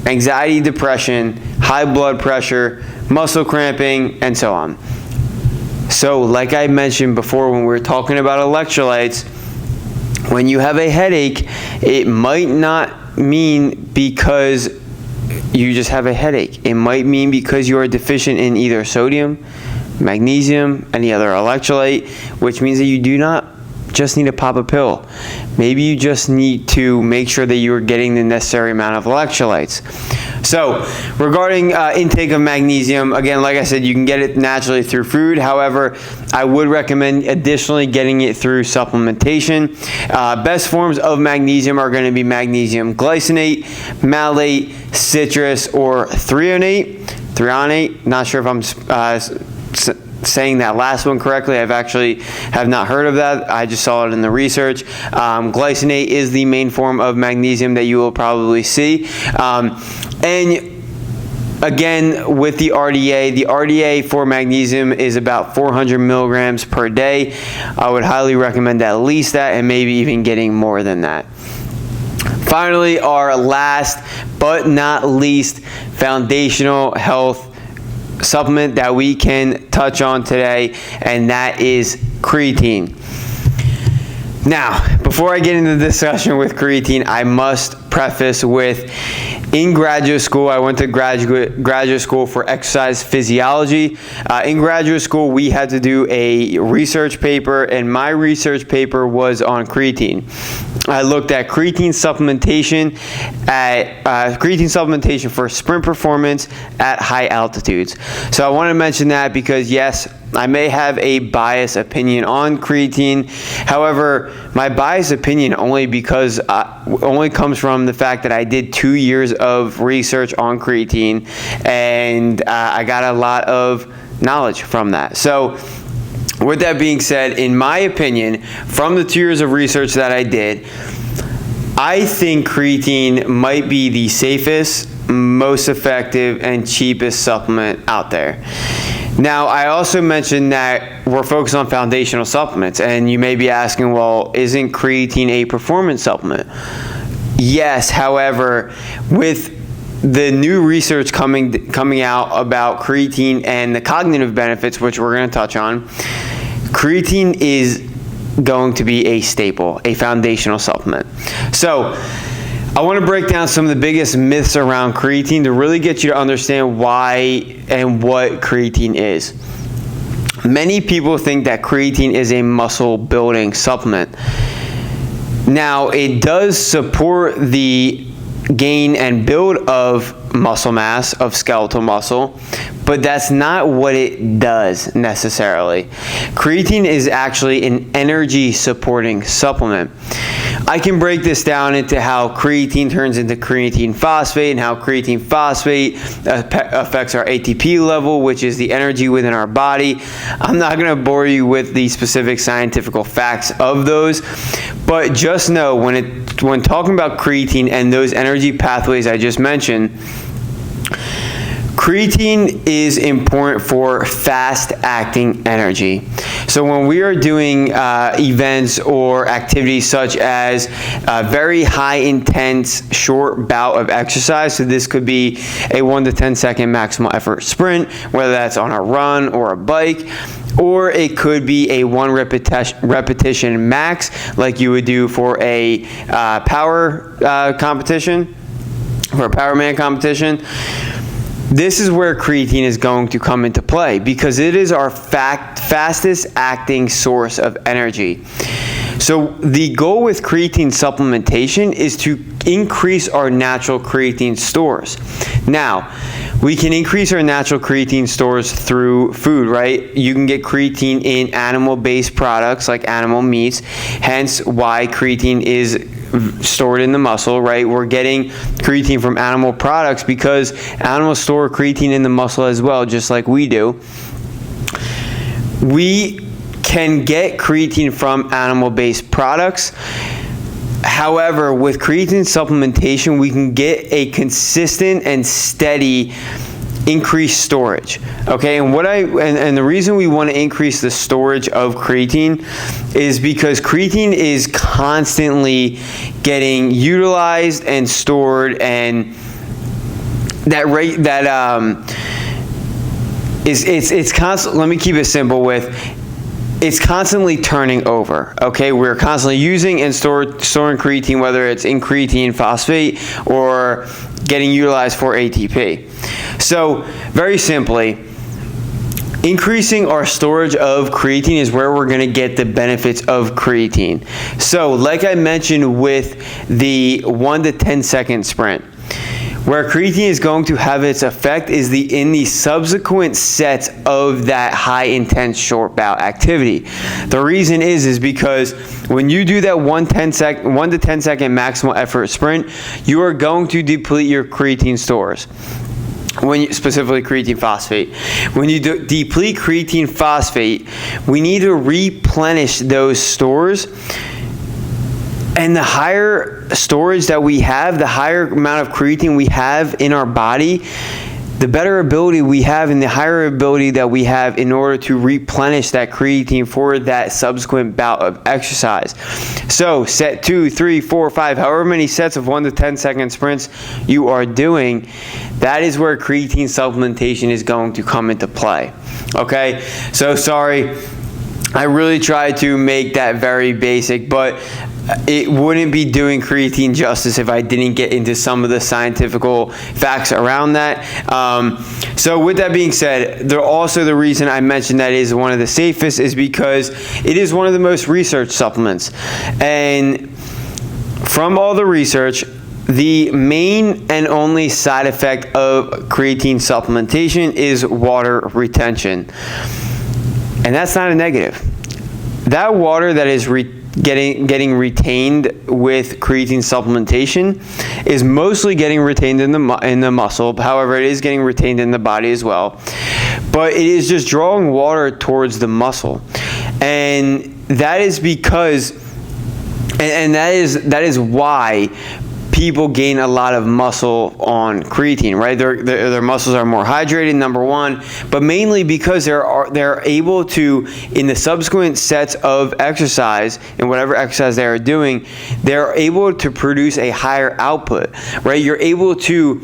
anxiety, depression, high blood pressure, muscle cramping, and so on. So, like I mentioned before when we were talking about electrolytes, when you have a headache, it might not mean because you just have a headache. It might mean because you are deficient in either sodium, magnesium, any other electrolyte, which means that you do not just need to pop a pill. Maybe you just need to make sure that you are getting the necessary amount of electrolytes. So, regarding intake of magnesium, again, like I said, you can get it naturally through food. However, I would recommend additionally getting it through supplementation. Best forms of magnesium are going to be magnesium glycinate, malate, citrus, or threonate. Not sure if I'm saying that last one correctly. I've actually have not heard of that. I just saw it in the research. Glycinate is the main form of magnesium that you will probably see. And again, with the RDA for magnesium is about 400 milligrams per day. I would highly recommend at least that, and maybe even getting more than that. Finally, our last but not least foundational health supplement that we can touch on today, and that is creatine. Now, before I get into the discussion with creatine, I must preface with, in graduate school, I went to graduate school for exercise physiology. In graduate school, we had to do a research paper, and my research paper was on creatine. I looked at creatine supplementation for sprint performance at high altitudes. So I want to mention that because yes, I may have a biased opinion on creatine. However, my biased opinion only comes from the fact that I did 2 years of research on creatine, and I got a lot of knowledge from that. So with that being said, in my opinion, from the 2 years of research that I did, I think creatine might be the safest, most effective, and cheapest supplement out there. Now, I also mentioned that we're focused on foundational supplements, and you may be asking, well, isn't creatine a performance supplement? Yes, however, with the new research coming out about creatine and the cognitive benefits, which we're going to touch on, creatine is going to be a staple, a foundational supplement. So, I want to break down some of the biggest myths around creatine to really get you to understand why and what creatine is. Many people think that creatine is a muscle building supplement. Now, it does support the gain and build of muscle mass, of skeletal muscle, but that's not what it does necessarily. Creatine is actually an energy supporting supplement. I can break this down into how creatine turns into creatine phosphate and how creatine phosphate affects our ATP level, which is the energy within our body. I'm not going to bore you with the specific scientific facts of those, but just know when talking about creatine and those energy pathways I just mentioned, creatine is important for fast-acting energy. So when we are doing events or activities such as a very high-intense short bout of exercise, so this could be a 1 to 10 second maximal effort sprint, whether that's on a run or a bike, or it could be a 1 repetition max, like you would do for a power competition, for a Powerman competition. This is where creatine is going to come into play because it is our fastest acting source of energy. So the goal with creatine supplementation is to increase our natural creatine stores. Now, we can increase our natural creatine stores through food, right? You can get creatine in animal-based products like animal meats, hence why creatine is stored in the muscle, right? We're getting creatine from animal products because animals store creatine in the muscle as well, just like we do. We can get creatine from animal-based products. However, with creatine supplementation, we can get a consistent and steady increased storage. Okay, and the reason we want to increase the storage of creatine is because creatine is constantly getting utilized and stored, and it's constant. Let me keep it simple with. It's constantly turning over, okay? We're constantly using and storing creatine, whether it's in creatine phosphate or getting utilized for ATP. So, very simply, increasing our storage of creatine is where we're going to get the benefits of creatine. So, like I mentioned with the 1 to 10 second sprint, where creatine is going to have its effect is in the subsequent sets of that high intense short bout activity. The reason is because when you do that 1 to 10 second maximal effort sprint, you are going to deplete your creatine stores. Specifically creatine phosphate. When you deplete creatine phosphate, we need to replenish those stores. And the higher storage that we have, the higher amount of creatine we have in our body, the better ability we have and the higher ability that we have in order to replenish that creatine for that subsequent bout of exercise. So set 2, 3, 4, 5, however many sets of 1 to 10 second sprints you are doing, that is where creatine supplementation is going to come into play. Okay, so sorry, I really tried to make that very basic, but it wouldn't be doing creatine justice if I didn't get into some of the scientific facts around that. So with that being said, the reason I mentioned that is one of the safest is because it is one of the most researched supplements. And from all the research, the main and only side effect of creatine supplementation is water retention. And that's not a negative. That water that is getting retained with creatine supplementation is mostly getting retained in the muscle. However, it is getting retained in the body as well. But it is just drawing water towards the muscle. And that is because, and that is why people gain a lot of muscle on creatine, right? Their muscles are more hydrated, number one, but mainly because they're able to, in the subsequent sets of exercise, in whatever exercise they are doing, they're able to produce a higher output, right? You're able to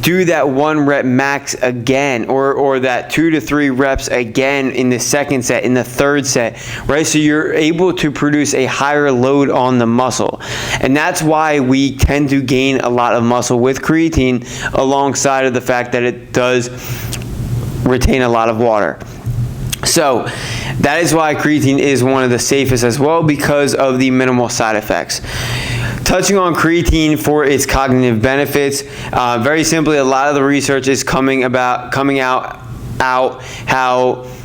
do that 1 rep max again, or that 2 to 3 reps again in the second set, in the third set, right? So you're able to produce a higher load on the muscle. And that's why we tend to gain a lot of muscle with creatine, alongside of the fact that it does retain a lot of water. So that is why creatine is one of the safest as well, because of the minimal side effects. Touching on creatine for its cognitive benefits, very simply, a lot of the research is coming out how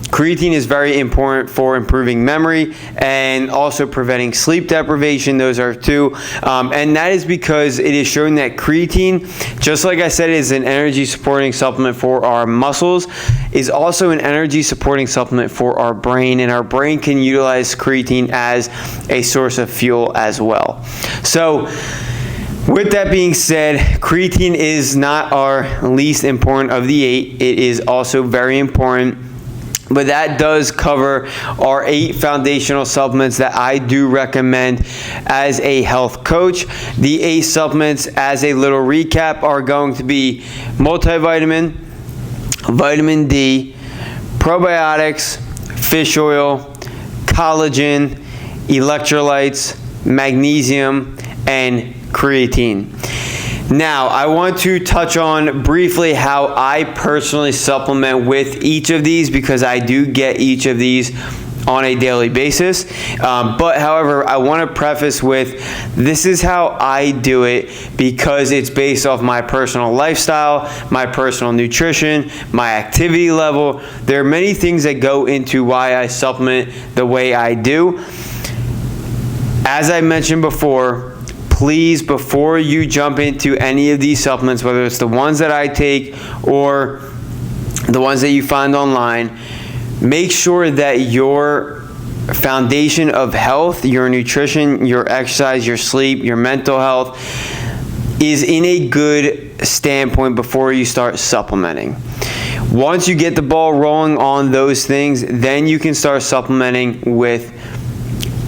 creatine is very important for improving memory and also preventing sleep deprivation. Those are two. And that is because it is shown that creatine, just like I said, is an energy supporting supplement for our muscles, is also an energy supporting supplement for our brain, and our brain can utilize creatine as a source of fuel as well. So with that being said, creatine is not our least important of the 8. It is also very important. But that does cover our 8 foundational supplements that I do recommend as a health coach. The 8 supplements, as a little recap, are going to be multivitamin, vitamin D, probiotics, fish oil, collagen, electrolytes, magnesium, and creatine. Now, I want to touch on briefly how I personally supplement with each of these, because I do get each of these on a daily basis. But however, I want to preface with, this is how I do it because it's based off my personal lifestyle, my personal nutrition, my activity level. There are many things that go into why I supplement the way I do. As I mentioned before, please, before you jump into any of these supplements, whether it's the ones that I take or the ones that you find online, make sure that your foundation of health, your nutrition, your exercise, your sleep, your mental health is in a good standpoint before you start supplementing. Once you get the ball rolling on those things, then you can start supplementing with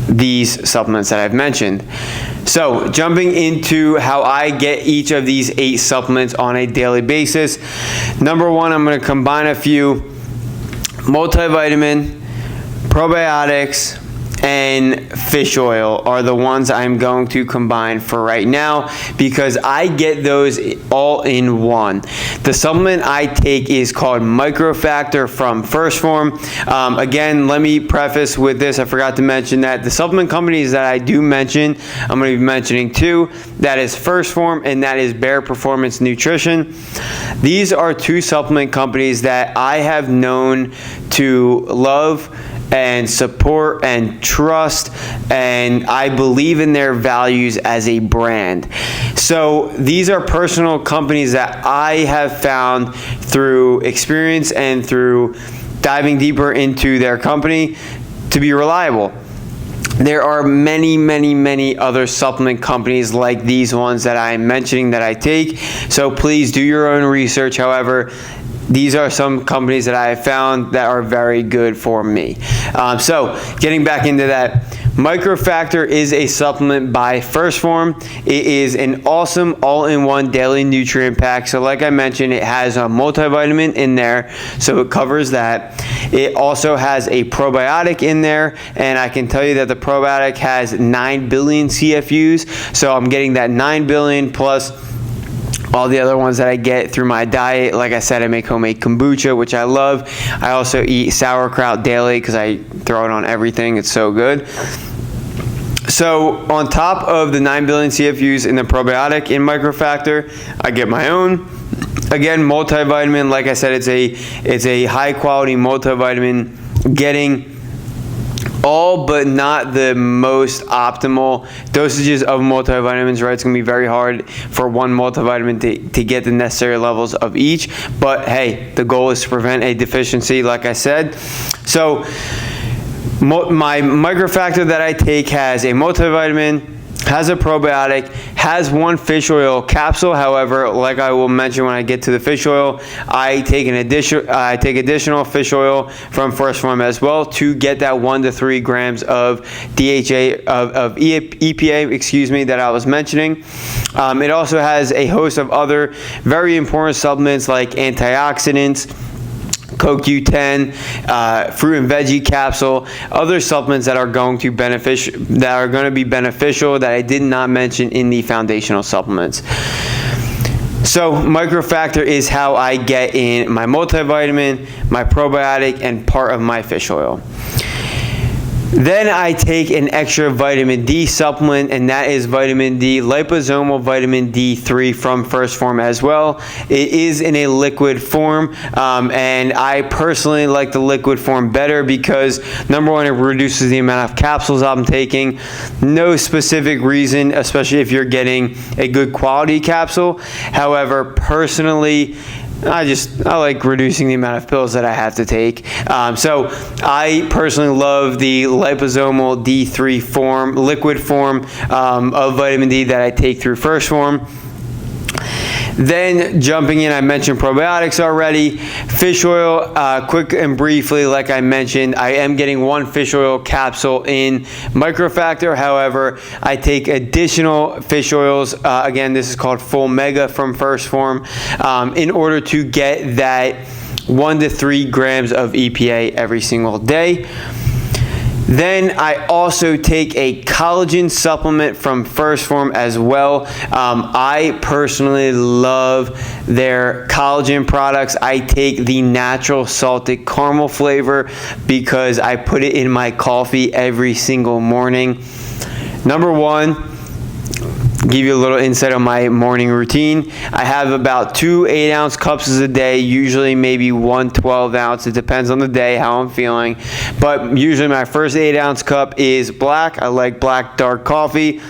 these supplements that I've mentioned. So jumping into how I get each of these 8 supplements on a daily basis. Number 1, I'm going to combine a few multivitamin, probiotics, and fish oil are the ones I'm going to combine for right now, because I get those all in one. The supplement I take is called MicroFactor from 1st Phorm. Again, let me preface with this, I forgot to mention that the supplement companies that I do mention, I'm going to be mentioning 2. That is 1st Phorm and that is Bare Performance Nutrition. These are 2 supplement companies that I have known to love and support and trust, and I believe in their values as a brand. So these are personal companies that I have found through experience and through diving deeper into their company to be reliable. There are many, many, many other supplement companies like these ones that I'm mentioning that I take, so please do your own research. However, these are some companies that I have found that are very good for me. So getting back into that, MicroFactor is a supplement by 1st Phorm. It is an awesome all-in-one daily nutrient pack. So like I mentioned, it has a multivitamin in there, so it covers that. It also has a probiotic in there, and I can tell you that the probiotic has 9 billion CFUs. So I'm getting that 9 billion plus all the other ones that I get through my diet. Like I said, I make homemade kombucha, which I love. I also eat sauerkraut daily because I throw it on everything. It's so good. So on top of the 9 billion CFUs in the probiotic in MicroFactor, I get my own. Again, multivitamin. Like I said, it's a high quality multivitamin, getting all but not the most optimal dosages of multivitamins, right? It's going to be very hard for one multivitamin to get the necessary levels of each. But hey, the goal is to prevent a deficiency, like I said. So my MicroFactor that I take has a multivitamin, has a probiotic, has one fish oil capsule. However, like I will mention when I get to the fish oil, I take additional fish oil from 1st Phorm as well to get that 1 to 3 grams of DHA of EPA, that I was mentioning. It also has a host of other very important supplements like antioxidants, CoQ10, fruit and veggie capsule, other supplements that are going to be beneficial that I did not mention in the foundational supplements. So Microfactor is how I get in my multivitamin, my probiotic, and part of my fish oil. Then I take an extra vitamin D supplement, and that is vitamin D, liposomal vitamin D3 from 1st Phorm as well. It is in a liquid form, and I personally like the liquid form better because, number one, it reduces the amount of capsules I'm taking. No specific reason, especially if you're getting a good quality capsule. However, personally, I like reducing the amount of pills that I have to take. So I personally love the liposomal D3 form, liquid form of vitamin D that I take through 1st Phorm. Then jumping in, I mentioned probiotics already. Fish oil, quick and briefly, like I mentioned, I am getting one fish oil capsule in Microfactor. However, I take additional fish oils. Again, this is called Full Mega from 1st Phorm, in order to get that 1 to 3 grams of EPA every single day. Then I also take a collagen supplement from 1st Phorm as well. I personally love their collagen products. I take the natural salted caramel flavor because I put it in my coffee every single morning. Number one, give you a little insight on my morning routine. I have about 2 8-ounce cups a day, usually maybe 1 12-ounce. It depends on the day, how I'm feeling. But usually my first 8-ounce cup is black. I like black dark coffee.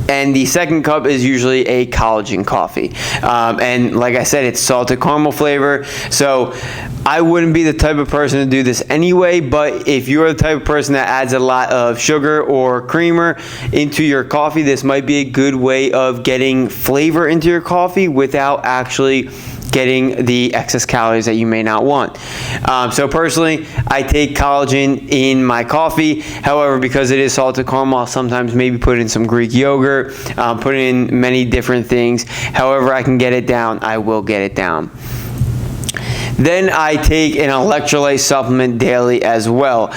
And the second cup is usually a collagen coffee. And like I said, it's salted caramel flavor. So I wouldn't be the type of person to do this anyway, but if you're the type of person that adds a lot of sugar or creamer into your coffee, this might be a good way of getting flavor into your coffee without actually getting the excess calories that you may not want. So personally, I take collagen in my coffee. However, because it is salted caramel, I'll sometimes maybe put in some Greek yogurt, put in many different things. However I can get it down, I will get it down. Then I take an electrolyte supplement daily as well.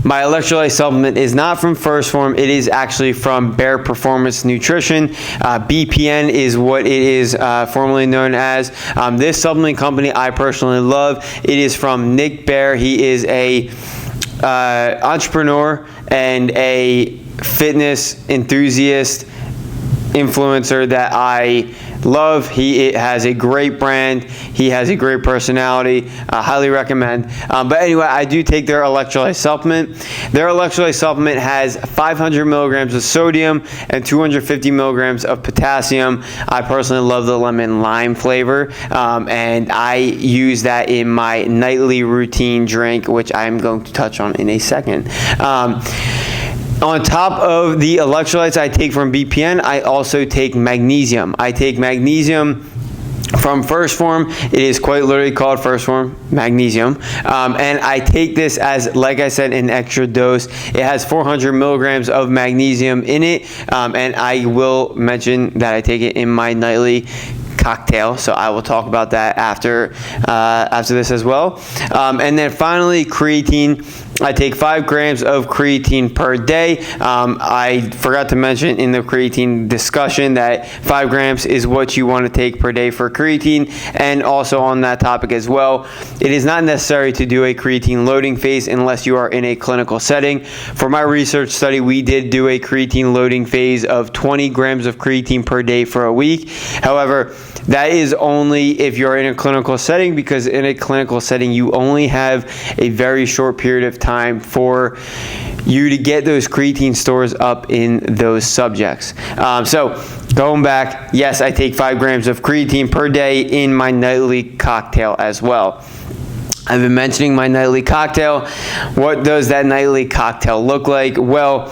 My electrolyte supplement is not from 1st Phorm. It is actually from Bare Performance Nutrition. BPN is what it is formerly known as. This supplement company I personally love. It is from Nick Bare. He is a entrepreneur and a fitness enthusiast influencer that I love. He has a great brand. He has a great personality. I highly recommend. But anyway, I do take their electrolyte supplement. Their electrolyte supplement has 500 milligrams of sodium and 250 milligrams of potassium. I personally love the lemon lime flavor, and I use that in my nightly routine drink, which I'm going to touch on in a second. On top of the electrolytes I take from BPN, I also take magnesium. I take magnesium from 1st Phorm. It is quite literally called 1st Phorm magnesium. And I take this as, like I said, an extra dose. It has 400 milligrams of magnesium in it. And I will mention that I take it in my nightly cocktail, so I will talk about that after this as well. And then finally, creatine. I take 5 grams of creatine per day. I forgot to mention in the creatine discussion that 5 grams is what you want to take per day for creatine. And also on that topic as well, it is not necessary to do a creatine loading phase unless you are in a clinical setting. For my research study, we did do a creatine loading phase of 20 grams of creatine per day for a week. However, that is only if you're in a clinical setting, because in a clinical setting, you only have a very short period of time for you to get those creatine stores up in those subjects. So going back, yes, I take 5 grams of creatine per day in my nightly cocktail as well. I've been mentioning my nightly cocktail. What does that nightly cocktail look like? Well,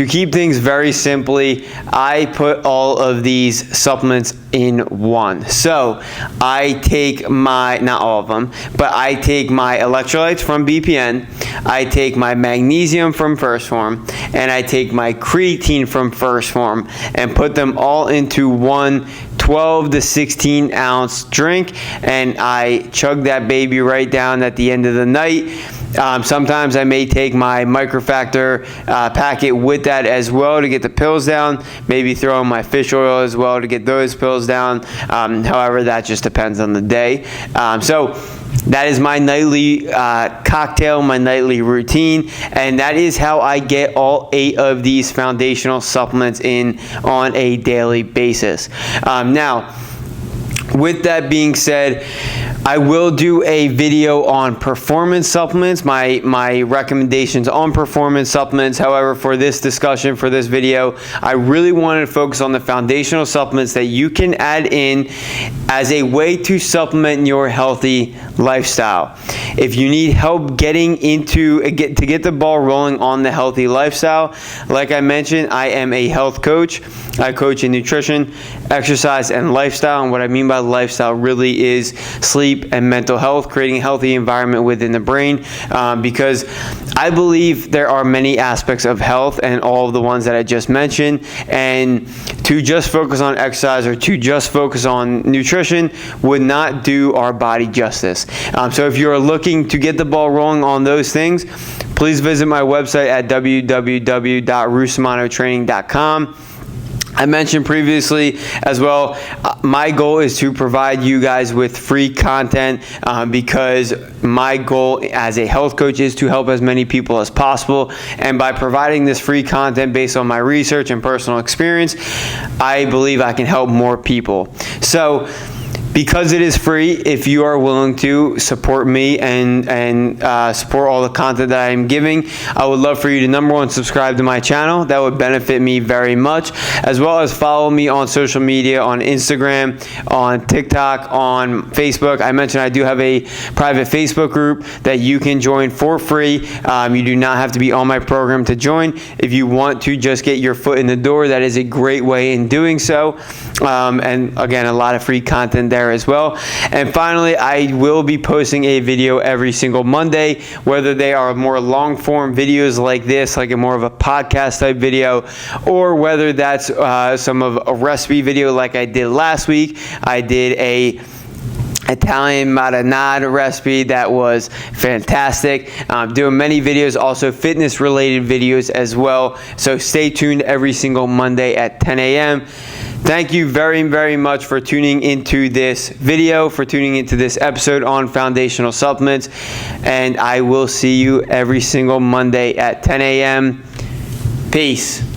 To keep things very simply, I put all of these supplements in one. So I take not all of them, but I take my electrolytes from BPN, I take my magnesium from First Form, and I take my creatine from First Form and put them all into one 12 to 16 ounce drink, and I chug that baby right down at the end of the night. Sometimes I may take my Microfactor packet with that as well to get the pills down, maybe throw in my fish oil as well to get those pills down. However, that just depends on the day. So that is my nightly cocktail, my nightly routine, and that is how I get all 8 of these foundational supplements in on a daily basis. Now, with that being said, I will do a video on performance supplements, my recommendations on performance supplements. However, for this discussion, for this video, I really wanted to focus on the foundational supplements that you can add in as a way to supplement your healthy lifestyle. If you need help getting into to get the ball rolling on the healthy lifestyle, like I mentioned, I am a health coach. I coach in nutrition, exercise, and lifestyle. And what I mean by lifestyle really is sleep and mental health, creating a healthy environment within the brain, because I believe there are many aspects of health and all of the ones that I just mentioned, and to just focus on exercise or to just focus on nutrition would not do our body justice. So if you're looking to get the ball rolling on those things, please visit my website at www.rusomanotraining.com. I mentioned previously as well, my goal is to provide you guys with free content because my goal as a health coach is to help as many people as possible. And by providing this free content based on my research and personal experience, I believe I can help more people. So, because it is free, if you are willing to support me and support all the content that I am giving, I would love for you to, number one, subscribe to my channel. That would benefit me very much, as well as follow me on social media, on Instagram, on TikTok, on Facebook. I mentioned I do have a private Facebook group that you can join for free. You do not have to be on my program to join. If you want to just get your foot in the door, that is a great way in doing so. And again, a lot of free content there as well. And finally, I will be posting a video every single Monday, whether they are more long form videos like this, like a more of a podcast type video, or whether that's some of a recipe video like I did last week. I did a Italian marinara recipe that was fantastic. Doing many videos, also fitness related videos as well. So stay tuned every single Monday at 10 a.m. Thank you very, very much for tuning into this video, for tuning into this episode on foundational supplements. And I will see you every single Monday at 10 a.m. Peace.